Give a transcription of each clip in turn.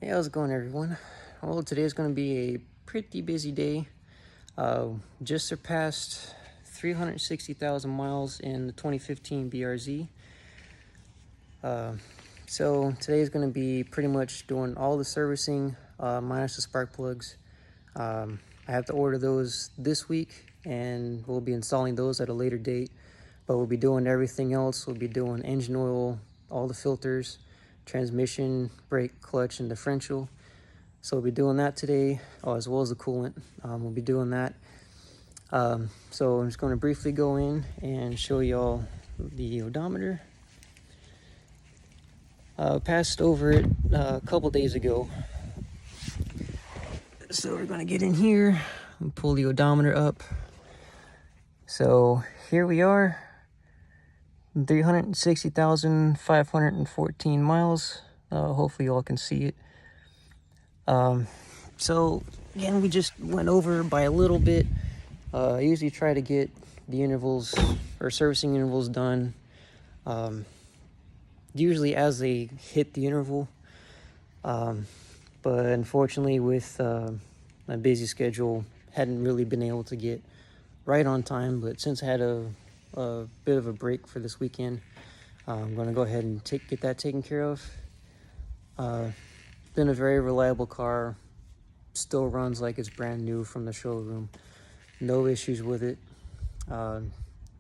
Hey, how's it going, everyone? Well, today is going to be a pretty busy day. Just surpassed 360,000 miles in the 2015 BRZ. So today is going to be pretty much doing all the servicing, minus the spark plugs. I have to order those this week, and we'll be installing those at a later date. But we'll be doing everything else. We'll be doing engine oil, all the filters, transmission, brake, clutch, and differential. So we'll be doing that today, as well as the coolant. We'll be doing that. So I'm just going to briefly go in and show y'all the odometer. Passed over it a couple days ago. So we're going to get in here and pull the odometer up. So here we are, 360,514 miles. Hopefully y'all can see it. So again, we just went over by a little bit. I usually try to get the intervals or servicing intervals done usually as they hit the interval. But unfortunately with my busy schedule, hadn't really been able to get right on time. But since I had a bit of a break for this weekend, I'm going to go ahead and get that taken care of. Been a very reliable car. Still runs like it's brand new from the showroom. No issues with it.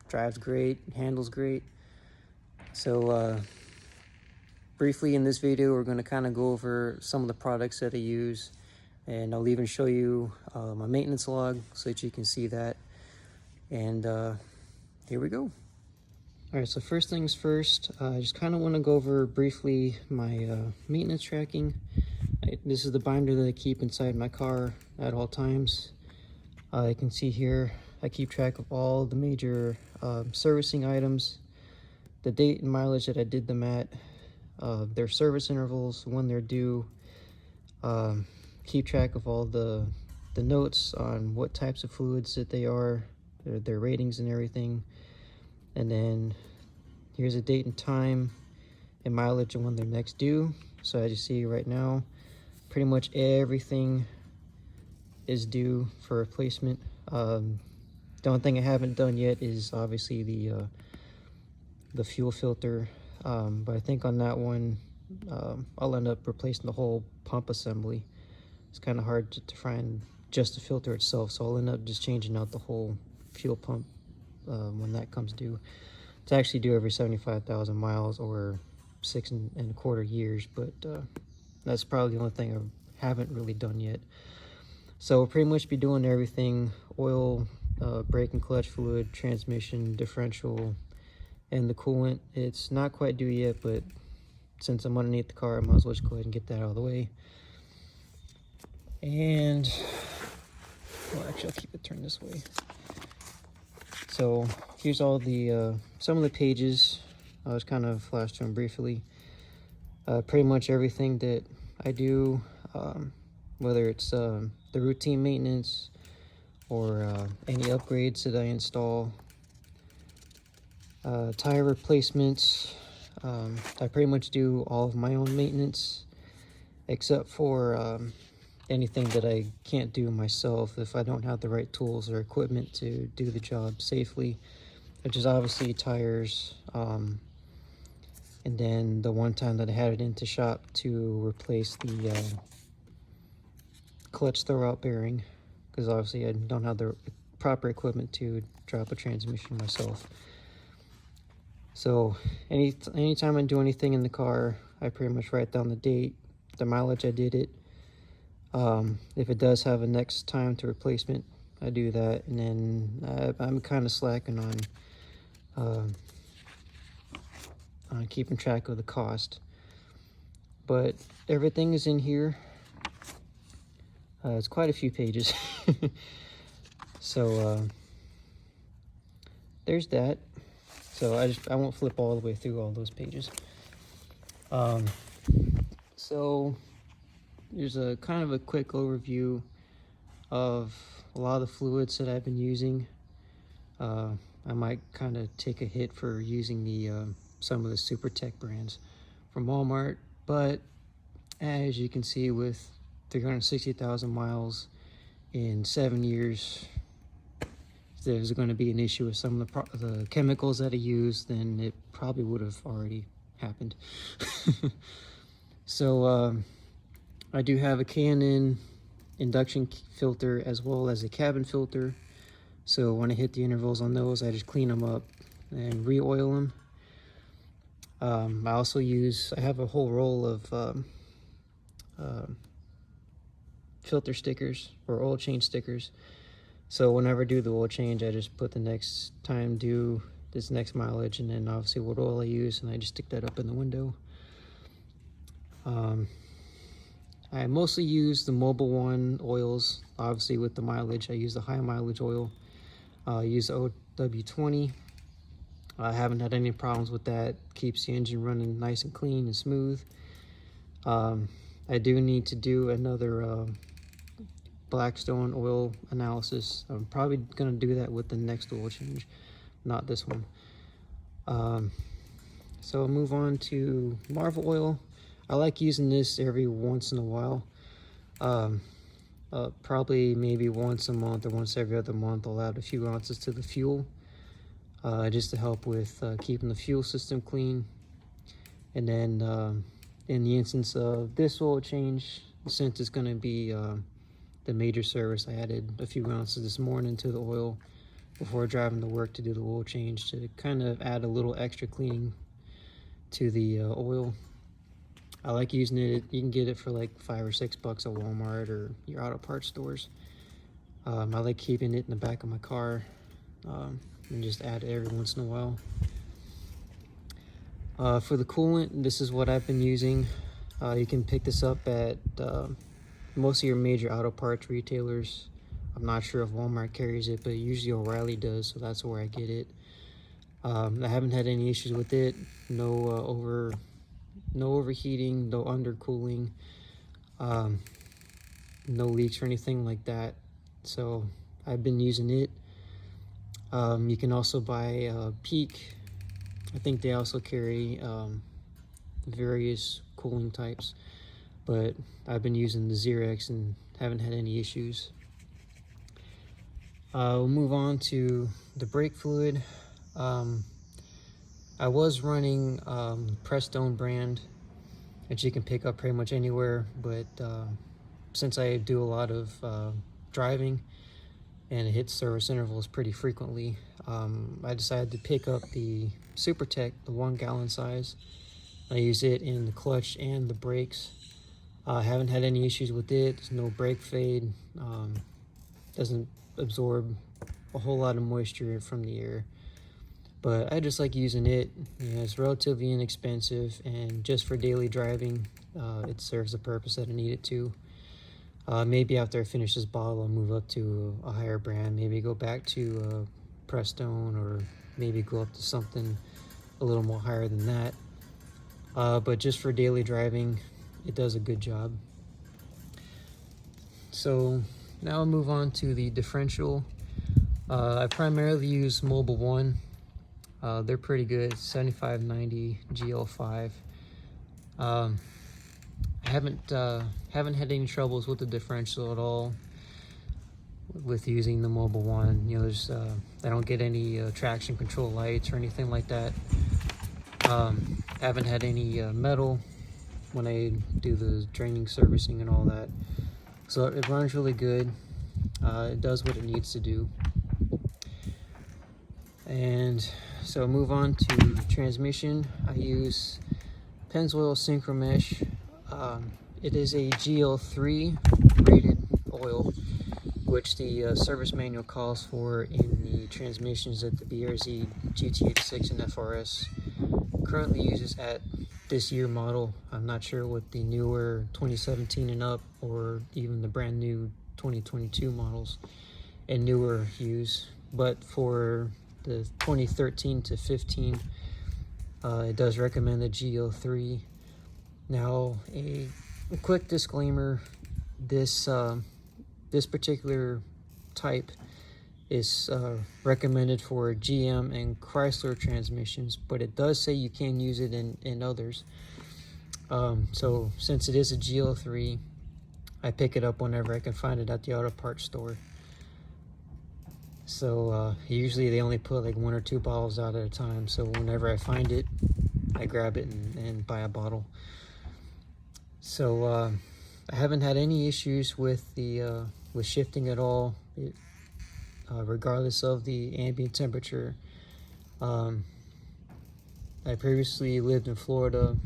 Drives great, handles great. So briefly in this video, we're going to kind of go over some of the products that I use, and I'll even show you my maintenance log so that you can see that. And here we go. All right, so first things first, I just kind of want to go over briefly my maintenance tracking. This is the binder that I keep inside my car at all times. You can see here, I keep track of all the major servicing items, the date and mileage that I did them at, their service intervals, when they're due, keep track of all the notes on what types of fluids that they are, their ratings and everything. And then here's a date and time and mileage and when they're next due. So as you see right now, pretty much everything is due for replacement. The only thing I haven't done yet is obviously the fuel filter, but I think on that one I'll end up replacing the whole pump assembly. It's kind of hard to find just the filter itself, so I'll end up just changing out the whole fuel pump when that comes due. It's actually due every 75,000 miles or 6.25 years, but that's probably the only thing I haven't really done yet. So we'll pretty much be doing everything: oil, brake and clutch fluid, transmission, differential, and the coolant. It's not quite due yet, but since I'm underneath the car, I might as well just go ahead and get that out of the way. And, well, actually, I'll keep it turned this way. So here's all the some of the pages. I'll just kind of flash through them briefly. Pretty much everything that I do, whether it's the routine maintenance or any upgrades that I install, tire replacements. I pretty much do all of my own maintenance, except for anything that I can't do myself if I don't have the right tools or equipment to do the job safely, which is obviously tires. And then the one time that I had it into shop to replace the clutch throwout bearing, because obviously I don't have the proper equipment to drop a transmission myself. So anytime I do anything in the car, I pretty much write down the date, the mileage I did it. If it does have a next time to replacement, I do that. And then I'm kind of slacking on keeping track of the cost. But everything is in here. It's quite a few pages. So there's that. So I won't flip all the way through all those pages. So here's a kind of a quick overview of a lot of the fluids that I've been using. I might kind of take a hit for using the some of the Super Tech brands from Walmart, but As you can see, with 360,000 miles in 7 years, if there's going to be an issue with some of the chemicals that I use, then it probably would have already happened. So I do have a K&N induction filter as well as a cabin filter. So when I hit the intervals on those, I just clean them up and re-oil them. I also I have a whole roll of filter stickers or oil change stickers. So whenever I do the oil change, I just put the next time due, this next mileage, and then obviously what oil I use, and I just stick that up in the window. I mostly use the Mobil 1 oils. Obviously with the mileage, I use the high mileage oil. I use the OW20. I haven't had any problems with that. Keeps the engine running nice and clean and smooth. I do need to do another Blackstone oil analysis. I'm probably going to do that with the next oil change, not this one. So I'll move on to Marvel oil. I like using this every once in a while. Probably maybe once a month or once every other month, I'll add a few ounces to the fuel, just to help with keeping the fuel system clean. And then in the instance of this oil change, since it's going to be the major service, I added a few ounces this morning to the oil before driving to work to do the oil change, to kind of add a little extra cleaning to the oil. I like using it. You can get it for like $5 or $6 at Walmart or your auto parts stores. I like keeping it in the back of my car, and just add it every once in a while. For the coolant, this is what I've been using. You can pick this up at most of your major auto parts retailers. I'm not sure if Walmart carries it, but usually O'Reilly does, so that's where I get it. I haven't had any issues with it. No overheating, no undercooling, no leaks or anything like that. So I've been using it. You can also buy Peak. I think they also carry various cooling types, but I've been using the Xerox and haven't had any issues. We'll move on to the brake fluid. I was running Prestone brand, which you can pick up pretty much anywhere, but since I do a lot of driving and it hits service intervals pretty frequently, I decided to pick up the SuperTech, the 1 gallon size. I use it in the clutch and the brakes. I haven't had any issues with it. There's no brake fade. Doesn't absorb a whole lot of moisture from the air. But I just like using it. You know, it's relatively inexpensive, and just for daily driving, it serves the purpose that I need it to. Maybe after I finish this bottle, I'll move up to a higher brand. Maybe go back to Prestone, or maybe go up to something a little more higher than that. But just for daily driving, it does a good job. So now I'll move on to the differential. I primarily use Mobil 1. They're pretty good, 7590 GL5. I haven't had any troubles with the differential at all with using the Mobil 1. You know, I don't get any traction control lights or anything like that. Haven't had any metal when I do the draining servicing and all that. So it runs really good. It does what it needs to do. And so move on to the transmission. I use Pennzoil Synchro Mesh. It is a GL3 rated oil, which the service manual calls for in the transmissions that the BRZ, GT86, and FRS currently uses at this year model. I'm not sure what the newer 2017 and up, or even the brand new 2022 models and newer use, but for the 2013 to 15, it does recommend the GL3. Now, a quick disclaimer: this particular type is recommended for GM and Chrysler transmissions, but it does say you can use it in others. So since it is a GL3, I pick it up whenever I can find it at the auto parts store. So usually they only put like 1 or 2 bottles out at a time. So whenever I find it, I grab it and buy a bottle. So I haven't had any issues with the with shifting at all, regardless of the ambient temperature. I previously lived in Florida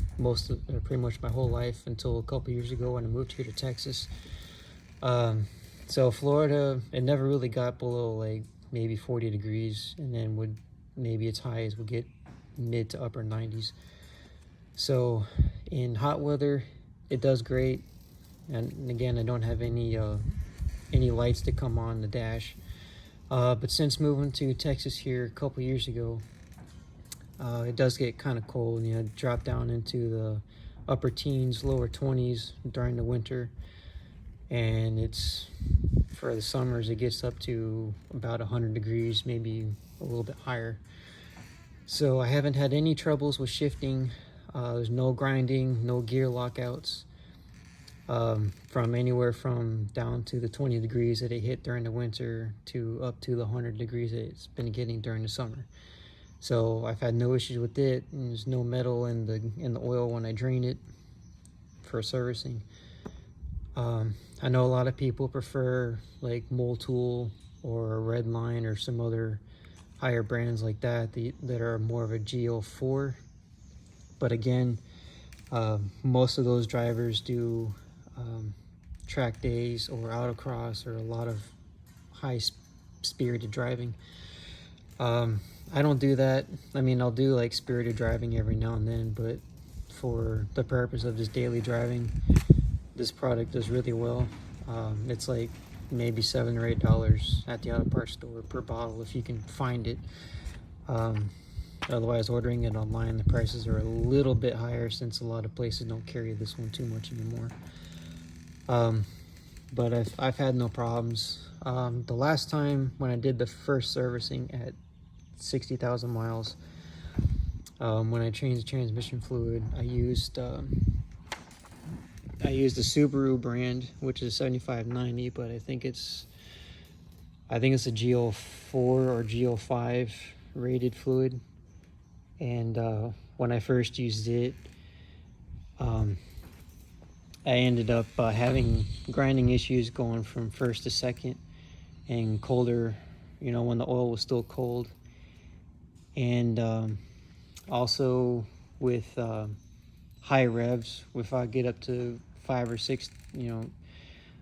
pretty much my whole life until a couple years ago when I moved here to Texas. So Florida, it never really got below like maybe 40 degrees, and then maybe its highs would get mid to upper 90s. So in hot weather, it does great. And again, I don't have any lights that come on the dash. But since moving to Texas here a couple years ago, it does get kind of cold. You know, drop down into the upper teens, lower 20s during the winter. And for the summers, it gets up to about 100 degrees, maybe a little bit higher. So I haven't had any troubles with shifting. There's no grinding, no gear lockouts. From anywhere from down to the 20 degrees that it hit during the winter to up to the 100 degrees that it's been getting during the summer. So I've had no issues with it, and there's no metal in the oil when I drain it for servicing. I know a lot of people prefer like Motul or Redline or some other higher brands like that that are more of a GL4. But again, most of those drivers do track days or autocross or a lot of high-spirited driving. I don't do that. I mean, I'll do like spirited driving every now and then, but for the purpose of just daily driving, this product does really well. It's like maybe $7 or $8 at the auto parts store per bottle if you can find it. Otherwise, ordering it online, the prices are a little bit higher since a lot of places don't carry this one too much anymore. But I've had no problems. The last time when I did the first servicing at 60,000 miles, when I changed the transmission fluid, I used the Subaru brand, which is 7590, but I think it's a GL4 or GL5 rated fluid. And when I first used it, I ended up having grinding issues going from first to second and colder, you know, when the oil was still cold. And also with high revs, if I get up to 5 or 6, you know,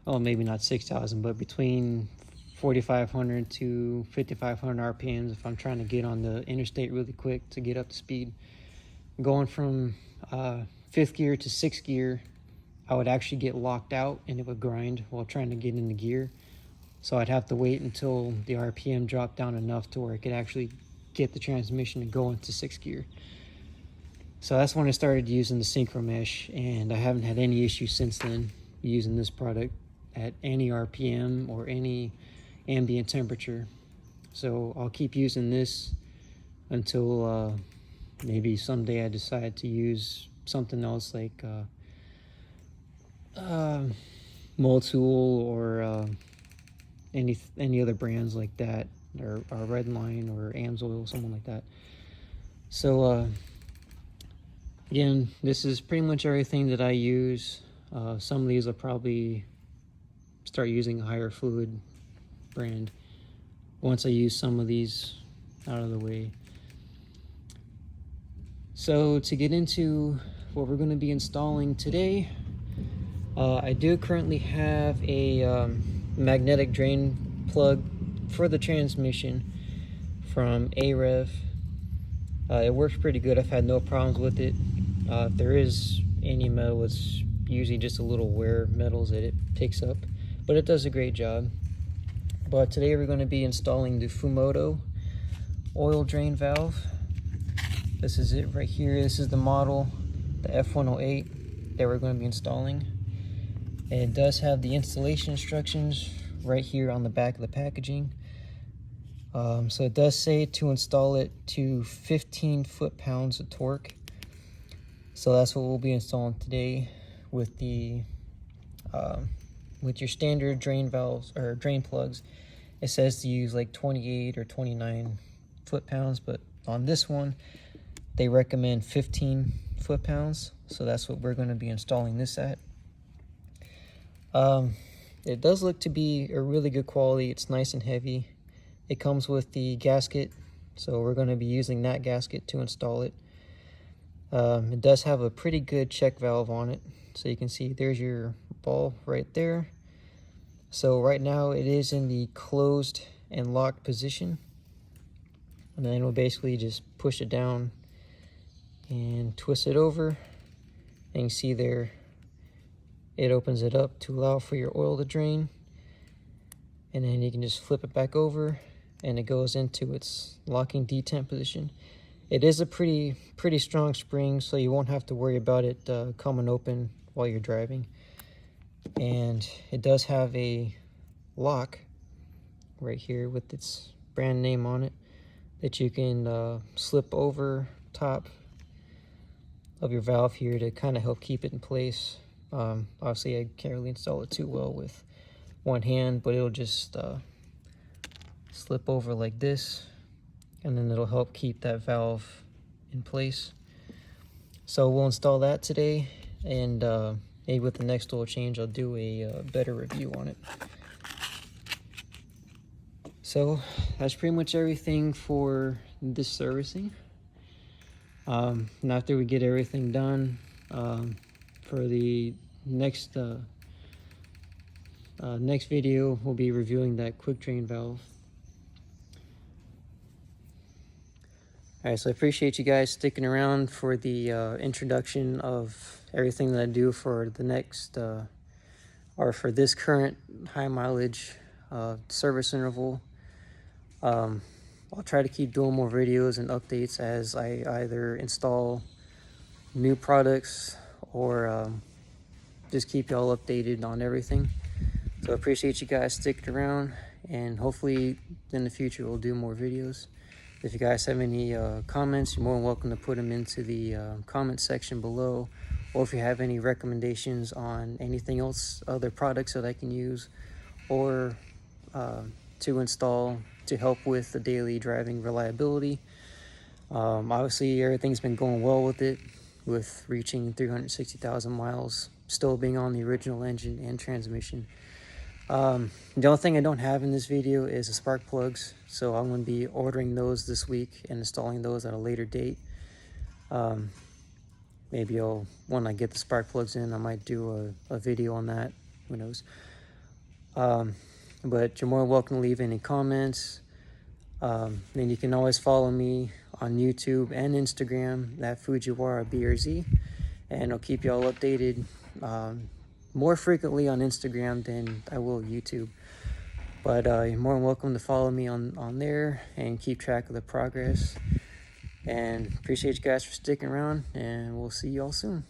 well, maybe not 6,000, but between 4,500 to 5,500 RPMs, if I'm trying to get on the interstate really quick to get up to speed. Going from 5th gear to 6th gear, I would actually get locked out and it would grind while trying to get into gear. So I'd have to wait until the RPM dropped down enough to where I could actually get the transmission to go into 6th gear. So that's when I started using the synchro mesh, and I haven't had any issues since then using this product at any RPM or any ambient temperature. So I'll keep using this until maybe someday I decide to use something else like Motul or any other brands like that, or Redline or Amsoil, something like that. So again, this is pretty much everything that I use. Some of these I'll probably start using a higher fluid brand once I use some of these out of the way. So to get into what we're going to be installing today, I do currently have a magnetic drain plug for the transmission from AREV. It works pretty good. I've had no problems with it. If there is any metal, it's usually just a little wear metals that it picks up, but it does a great job. But today we're going to be installing the Fumoto oil drain valve. This is it right here. This is the model, the F108 that we're going to be installing. And it does have the installation instructions right here on the back of the packaging. So it does say to install it to 15 foot-pounds of torque. So that's what we'll be installing today with the with your standard drain valves or drain plugs. It says to use like 28 or 29 foot-pounds, but on this one they recommend 15 foot-pounds, so that's what we're going to be installing this at. It does look to be a really good quality. It's nice and heavy. It comes with the gasket, so we're going to be using that gasket to install it. It does have a pretty good check valve on it, so you can see there's your ball right there. So right now it is in the closed and locked position, and then we'll basically just push it down and twist it over, and you see there it opens it up to allow for your oil to drain, and then you can just flip it back over and it goes into its locking detent position. It is a pretty strong spring, so you won't have to worry about it coming open while you're driving. And it does have a lock right here with its brand name on it that you can slip over top of your valve here to kind of help keep it in place. Obviously I can't really install it too well with one hand, but it'll just slip over like this, and then it'll help keep that valve in place. So we'll install that today, and maybe with the next oil change I'll do a better review on it. So that's pretty much everything for this servicing. And after we get everything done, for the next video we'll be reviewing that quick drain valve. Alright, so I appreciate you guys sticking around for the introduction of everything that I do for the next or for this current high mileage service interval. I'll try to keep doing more videos and updates as I either install new products or just keep y'all updated on everything. So I appreciate you guys sticking around, and hopefully in the future we'll do more videos. If you guys have any comments, you're more than welcome to put them into the comment section below, or if you have any recommendations on anything else, other products that I can use or to install to help with the daily driving reliability. Obviously everything's been going well with it, with reaching 360,000 miles, still being on the original engine and transmission. The only thing I don't have in this video is the spark plugs, so I'm going to be ordering those this week and installing those at a later date. Maybe when I get the spark plugs in, I might do a video on that, who knows. But you're more than welcome to leave any comments. Then you can always follow me on YouTube and Instagram at Fumoto BRZ, and I'll keep you all updated more frequently on Instagram than I will YouTube. But you're more than welcome to follow me on there and keep track of the progress. And appreciate you guys for sticking around, and we'll see you all soon.